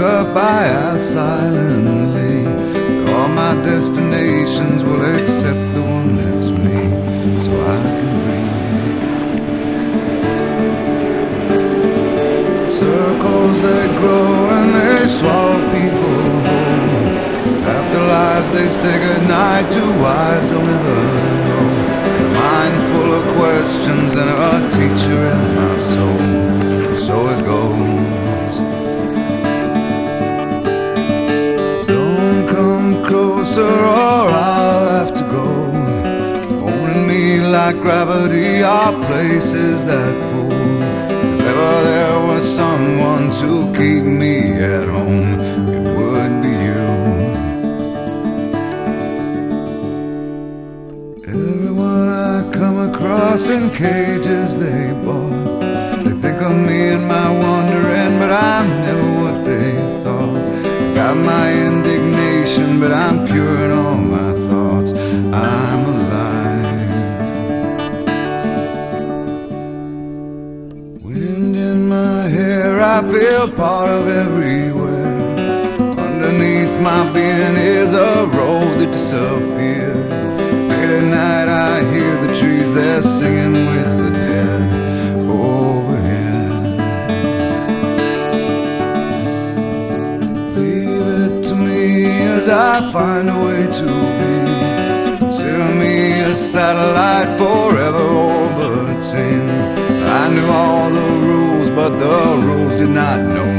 up, I ask silently. All my destinations will accept the one that's me, so I can breathe. Circles they grow and they swallow people whole. After lives they say goodnight to wives they'll never know. A mind full of questions and a teacher in my soul. And so it goes. Don't come closer or I'll have to go. Holding me like gravity are places that pull. If ever there was someone to keep me at home, it would be you. Everyone I come across in cages they bought, they think of me and my wandering, but I'm never what they thought. Got my indignation, but I'm pure in all my thoughts. I'm alive. Wind in my hair, I feel part of everywhere. Underneath my being is a road that disappeared. Late at night I hear the trees, they're singing with the dead overhead. Leave it to me as I find a way to be. Consider me a satellite forever orbiting. I knew all the rules, but the rules did not know